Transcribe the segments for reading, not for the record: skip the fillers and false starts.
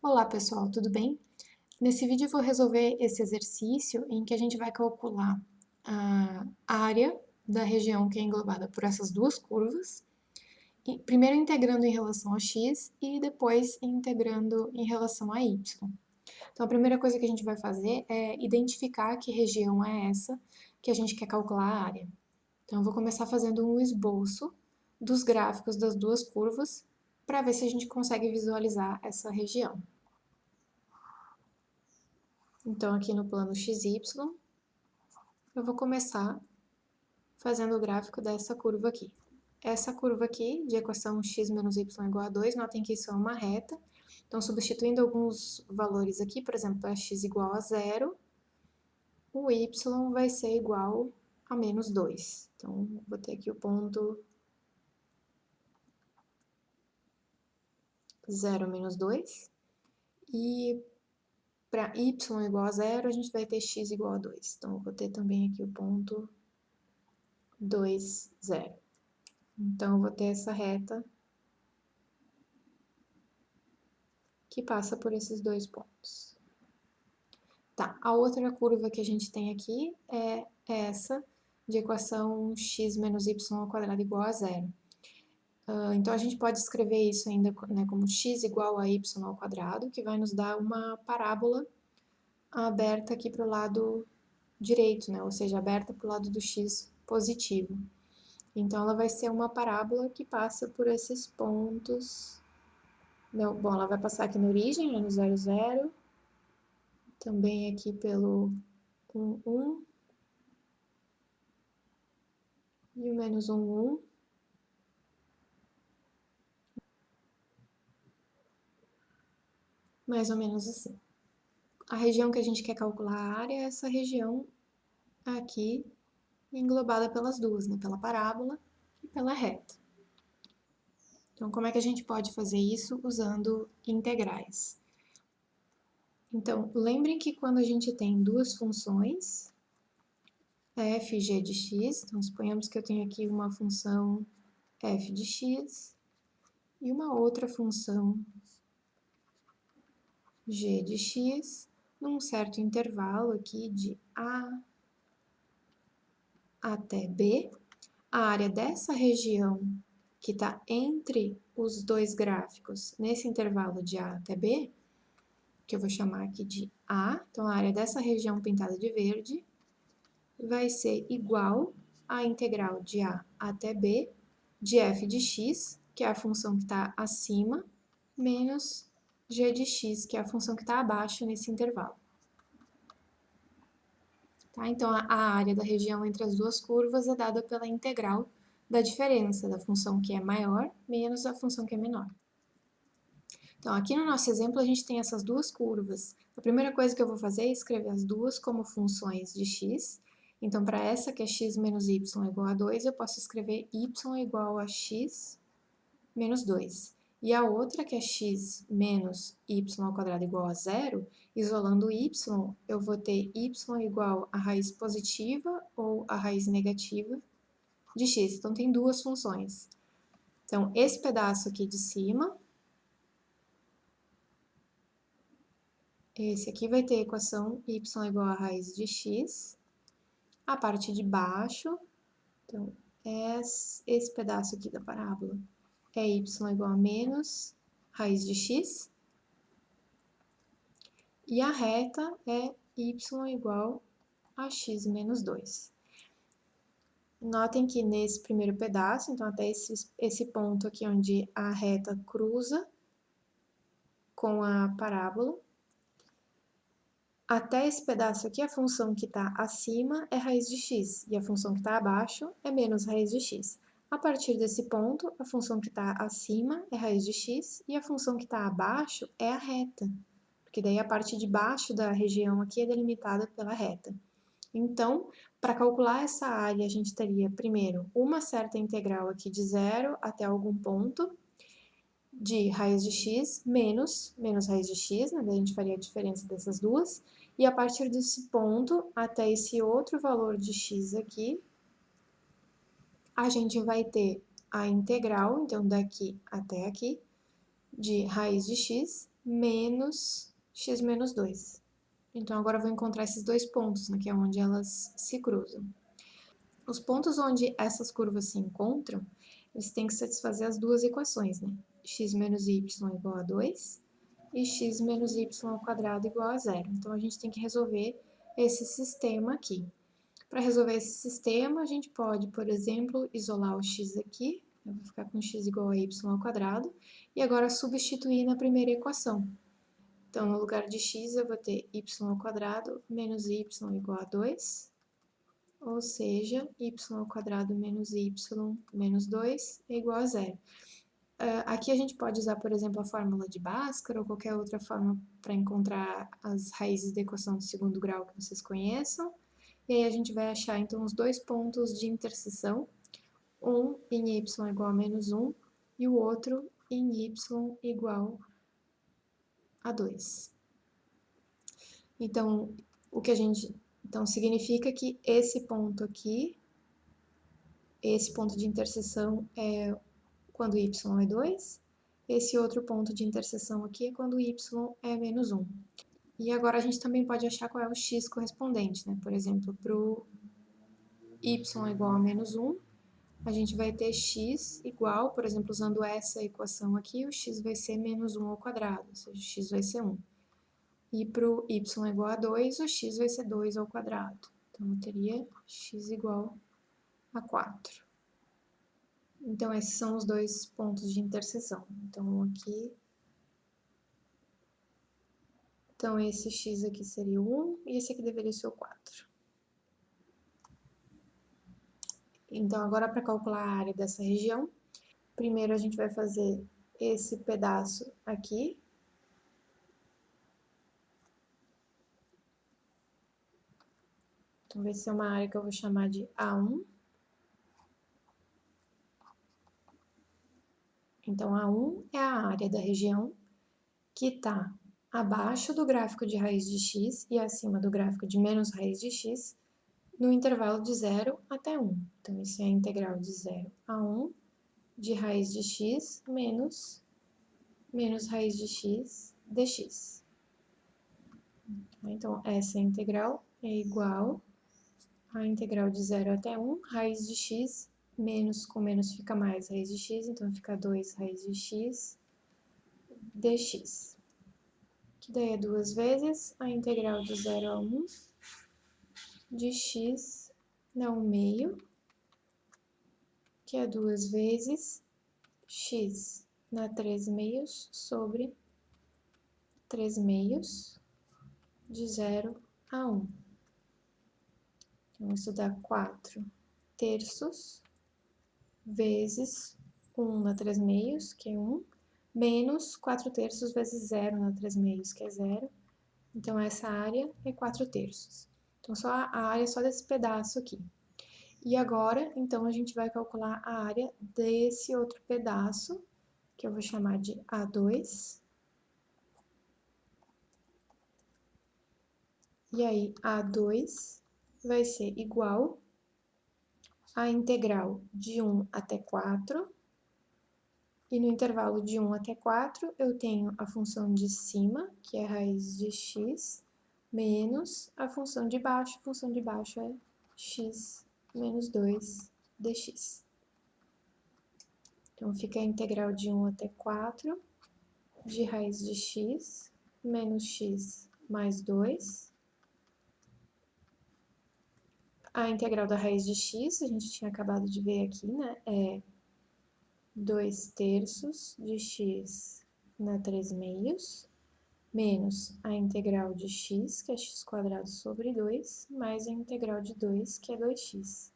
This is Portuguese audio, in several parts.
Olá pessoal, tudo bem? Nesse vídeo eu vou resolver esse exercício em que a gente vai calcular a área da região que é englobada por essas duas curvas, primeiro integrando em relação a x e depois integrando em relação a y. Então a primeira coisa que a gente vai fazer é identificar que região é essa que a gente quer calcular a área. Então eu vou começar fazendo um esboço dos gráficos das duas curvas para ver se a gente consegue visualizar essa região. Então, aqui no plano XY, eu vou começar fazendo o gráfico dessa curva aqui. Essa curva aqui, de equação x menos y igual a 2, notem que isso é uma reta. Então, substituindo alguns valores aqui, por exemplo, a x igual a 0, o y vai ser igual a menos 2. Então, vou ter aqui o ponto 0 menos 2. E para y igual a 0, a gente vai ter x igual a 2. Então, eu vou ter também aqui o ponto 2, 0. Então, eu vou ter essa reta que passa por esses dois pontos. Tá, a outra curva que a gente tem aqui é essa de equação x menos y ao quadrado igual a 0. Então, a gente pode escrever isso ainda, né, como x igual a y ao quadrado, que vai nos dar uma parábola aberta aqui para o lado direito, né, ou seja, aberta para o lado do x positivo. Então, ela vai ser uma parábola que passa por esses pontos. Não, bom, ela vai passar aqui na origem, né, no 0, 0. Também aqui pelo 1, 1. E o menos 1, 1. Mais ou menos assim. A região que a gente quer calcular a área é essa região aqui, englobada pelas duas, né? Pela parábola e pela reta. Então, como é que a gente pode fazer isso usando integrais? Então, lembrem que quando a gente tem duas funções, f e g de x, então suponhamos que eu tenho aqui uma função f de x e uma outra função g de x, num certo intervalo aqui de a até b, a área dessa região que está entre os dois gráficos, nesse intervalo de a até b, que eu vou chamar aqui de a, então a área dessa região pintada de verde, vai ser igual à integral de a até b de f de x, que é a função que está acima, menos g de x, que é a função que está abaixo nesse intervalo. Tá? Então, a área da região entre as duas curvas é dada pela integral da diferença da função que é maior menos a função que é menor. Então, aqui no nosso exemplo, a gente tem essas duas curvas. A primeira coisa que eu vou fazer é escrever as duas como funções de x. Então, para essa que é x menos y igual a 2, eu posso escrever y igual a x menos 2. E a outra, que é x menos y ao quadrado igual a 0, isolando o y, eu vou ter y igual a raiz positiva ou a raiz negativa de x. Então, tem duas funções. Então, esse pedaço aqui de cima, esse aqui vai ter a equação y igual a raiz de x. A parte de baixo, então, esse pedaço aqui da parábola é y igual a menos raiz de x. E a reta é y igual a x menos 2. Notem que nesse primeiro pedaço, então até esse ponto aqui onde a reta cruza com a parábola, até esse pedaço aqui, a função que está acima é raiz de x, e a função que está abaixo é menos raiz de x. A partir desse ponto, a função que está acima é raiz de x, e a função que está abaixo é a reta, porque daí a parte de baixo da região aqui é delimitada pela reta. Então, para calcular essa área, a gente teria, primeiro, uma certa integral aqui de 0 até algum ponto, de raiz de x menos raiz de x, né? Daí a gente faria a diferença dessas duas. E a partir desse ponto até esse outro valor de x aqui, a gente vai ter a integral, então daqui até aqui, de raiz de x menos x menos 2. Então, agora eu vou encontrar esses dois pontos, né, que é onde elas se cruzam. Os pontos onde essas curvas se encontram, eles têm que satisfazer as duas equações, né? X menos y igual a 2 e x menos y ao quadrado igual a 0. Então, a gente tem que resolver esse sistema aqui. Para resolver esse sistema, a gente pode, por exemplo, isolar o x aqui, eu vou ficar com x igual a y ao quadrado, e agora substituir na primeira equação. Então, no lugar de x, eu vou ter y ao quadrado menos y igual a 2, ou seja, y ao quadrado menos y menos 2 é igual a 0. Aqui a gente pode usar, por exemplo, a fórmula de Bhaskara ou qualquer outra forma para encontrar as raízes da equação de segundo grau que vocês conheçam. E aí a gente vai achar, então, os dois pontos de interseção, um em y igual a menos 1 e o outro em y igual a 2. Então, então, significa que esse ponto aqui, esse ponto de interseção é quando y é 2, esse outro ponto de interseção aqui é quando y é menos 1. E agora a gente também pode achar qual é o x correspondente, né? Por exemplo, para o y igual a menos 1, a gente vai ter x igual, por exemplo, usando essa equação aqui, o x vai ser menos 1 ao quadrado, ou seja, o x vai ser 1. E para o y igual a 2, o x vai ser 2 ao quadrado. Então, eu teria x igual a 4. Então, esses são os dois pontos de interseção. Então, aqui... Então, esse x aqui seria o 1 e esse aqui deveria ser o 4. Então, agora para calcular a área dessa região, primeiro a gente vai fazer esse pedaço aqui. Então, vai ser uma área que eu vou chamar de A1. Então, A1 é a área da região que está abaixo do gráfico de raiz de x e acima do gráfico de menos raiz de x, no intervalo de 0 até 1. Então, isso é a integral de 0 a 1 de raiz de x menos raiz de x dx. Então, essa integral é igual à integral de 0 até 1, raiz de x, menos com menos fica mais raiz de x, então fica 2 raiz de x dx. Que daí é duas vezes a integral de 0 a 1 de x na 1 meio, que é duas vezes x na 3 meios sobre 3 meios de 0 a 1. Então, isso dá 4 terços vezes 1 na 3 meios, que é 1, menos 4 terços vezes 0 na 3 meios, que é 0. Então, essa área é 4 terços. Então, só a área só desse pedaço aqui. E agora, então, a gente vai calcular a área desse outro pedaço, que eu vou chamar de A2. E aí, A2 vai ser igual à integral de 1 até 4. E no intervalo de 1 até 4, eu tenho a função de cima, que é raiz de x, menos a função de baixo é x menos 2 dx. Então, fica a integral de 1 até 4 de raiz de x menos x mais 2. A integral da raiz de x, a gente tinha acabado de ver aqui, né? É 2 terços de x na 3 meios, menos a integral de x, que é x quadrado sobre 2, mais a integral de 2, que é 2x,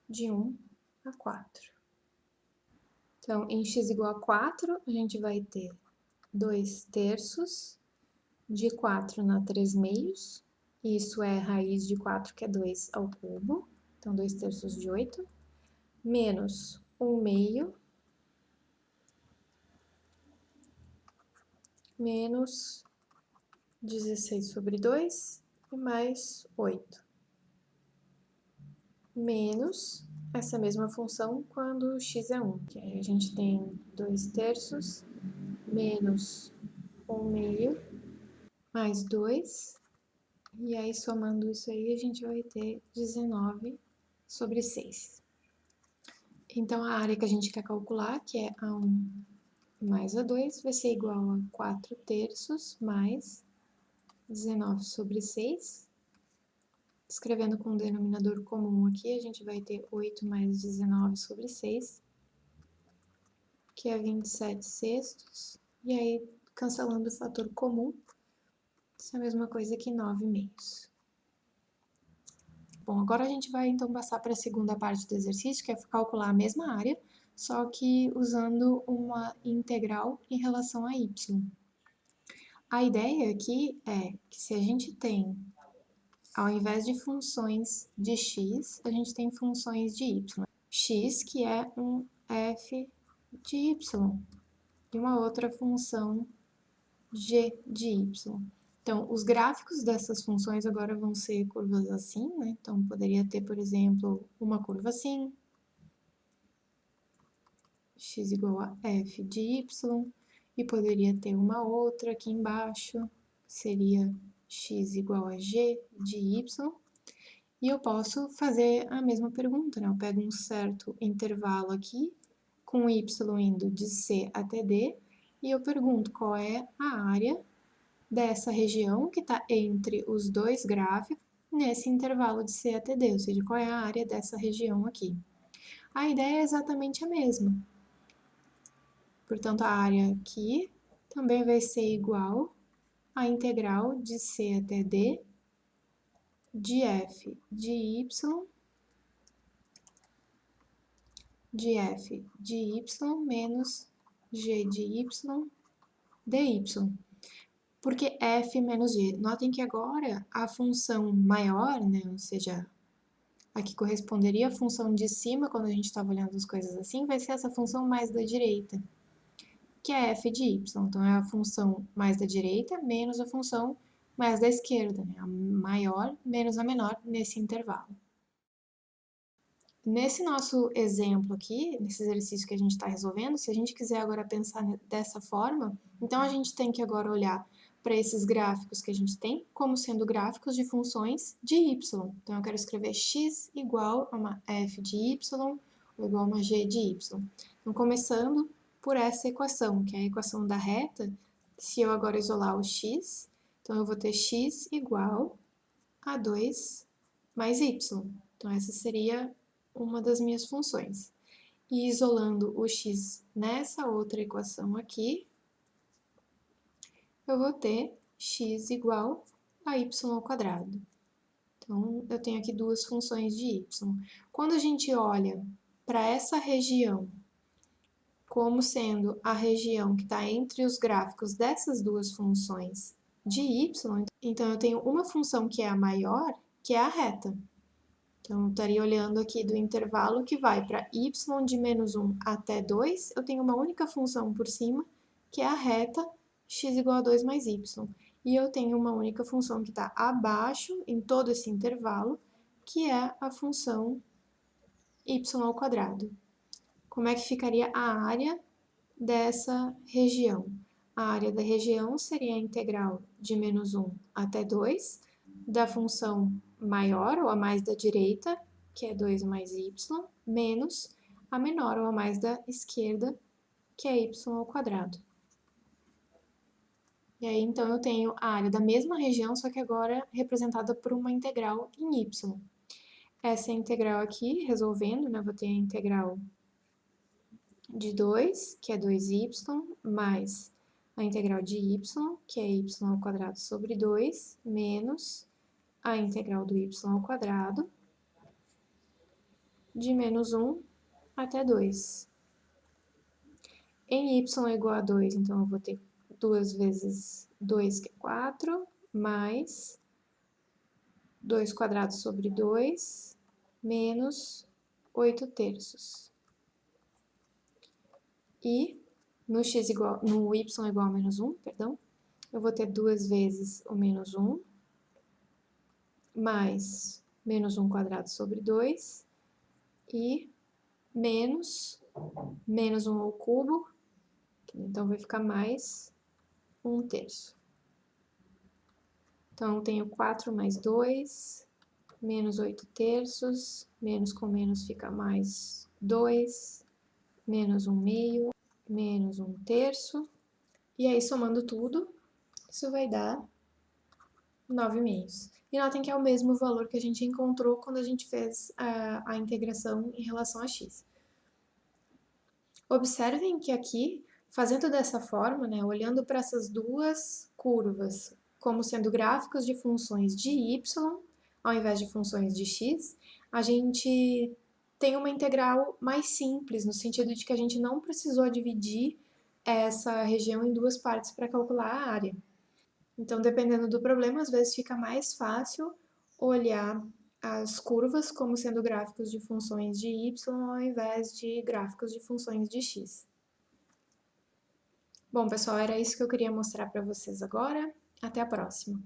de 1 a 4. Então, em x igual a 4, a gente vai ter 2 terços de 4 na 3 meios, isso é raiz de 4, que é 2 ao cubo, então 2 terços de 8, menos 1 meio, menos 16 sobre 2 e mais 8. Menos essa mesma função quando x é 1, que aí a gente tem 2 terços menos 1 meio mais 2. E aí, somando isso aí, a gente vai ter 19 sobre 6. Então, a área que a gente quer calcular, que é A1 mais A2, vai ser igual a 4 terços mais 19 sobre 6. Escrevendo com um denominador comum aqui, a gente vai ter 8 mais 19 sobre 6, que é 27 sextos. E aí, cancelando o fator comum, isso é a mesma coisa que 9 meios. Bom, agora a gente vai então passar para a segunda parte do exercício, que é calcular a mesma área, só que usando uma integral em relação a y. A ideia aqui é que se a gente tem, ao invés de funções de x, a gente tem funções de y. X, que é um f de y, e uma outra função g de y. Então, os gráficos dessas funções agora vão ser curvas assim, né? Então, poderia ter, por exemplo, uma curva assim, x igual a f de y, e poderia ter uma outra aqui embaixo, seria x igual a g de y, e eu posso fazer a mesma pergunta, né? Eu pego um certo intervalo aqui, com y indo de c até d, e eu pergunto qual é a área dessa região que está entre os dois gráficos nesse intervalo de C até D, ou seja, qual é a área dessa região aqui. A ideia é exatamente a mesma. Portanto, a área aqui também vai ser igual à integral de C até D de f de y menos g de y dy. Porque f menos g. Notem que agora a função maior, né, ou seja, a que corresponderia à função de cima, quando a gente estava olhando as coisas assim, vai ser essa função mais da direita, que é f de y. Então, é a função mais da direita menos a função mais da esquerda, né? A maior menos a menor nesse intervalo. Nesse nosso exemplo aqui, nesse exercício que a gente está resolvendo, se a gente quiser agora pensar dessa forma, então a gente tem que agora olhar para esses gráficos que a gente tem como sendo gráficos de funções de y. Então, eu quero escrever x igual a uma f de y ou igual a uma g de y. Então, começando por essa equação, que é a equação da reta, se eu agora isolar o x, então eu vou ter x igual a 2 mais y. Então, essa seria uma das minhas funções. E isolando o x nessa outra equação aqui, eu vou ter x igual a y ao quadrado. Então, eu tenho aqui duas funções de y. Quando a gente olha para essa região como sendo a região que está entre os gráficos dessas duas funções de y, então eu tenho uma função que é a maior, que é a reta. Então, eu estaria olhando aqui do intervalo que vai para y de menos 1 até 2, eu tenho uma única função por cima, que é a reta x igual a 2 mais y. E eu tenho uma única função que está abaixo, em todo esse intervalo, que é a função y ao quadrado. Como é que ficaria a área dessa região? A área da região seria a integral de menos 1 até 2, da função maior ou a mais da direita, que é 2 mais y, menos a menor ou a mais da esquerda, que é y ao quadrado. E aí, então, eu tenho a área da mesma região, só que agora representada por uma integral em y. Essa integral aqui, resolvendo, né, eu vou ter a integral de 2, que é 2y, mais a integral de y, que é y ao quadrado sobre 2, menos a integral do y ao quadrado, de menos 1 até 2. Em y igual a 2, então eu vou ter 2 vezes 2, que é 4, mais 2 quadrados sobre 2, menos 8 terços. E no y igual a menos 1, perdão, eu vou ter 2 vezes o menos 1, mais menos 1 quadrado sobre 2, e menos 1 ao cubo, então vai ficar mais 1/3. Então, eu tenho 4 mais 2, menos 8/3, menos com menos fica mais 2, menos 1/2, menos 1/3. E aí, somando tudo, isso vai dar 9/2. E notem que é o mesmo valor que a gente encontrou quando a gente fez a integração em relação a x. Observem que aqui, fazendo dessa forma, né, olhando para essas duas curvas como sendo gráficos de funções de y, ao invés de funções de x, a gente tem uma integral mais simples, no sentido de que a gente não precisou dividir essa região em duas partes para calcular a área. Então, dependendo do problema, às vezes fica mais fácil olhar as curvas como sendo gráficos de funções de y ao invés de gráficos de funções de x. Bom, pessoal, era isso que eu queria mostrar para vocês agora. Até a próxima!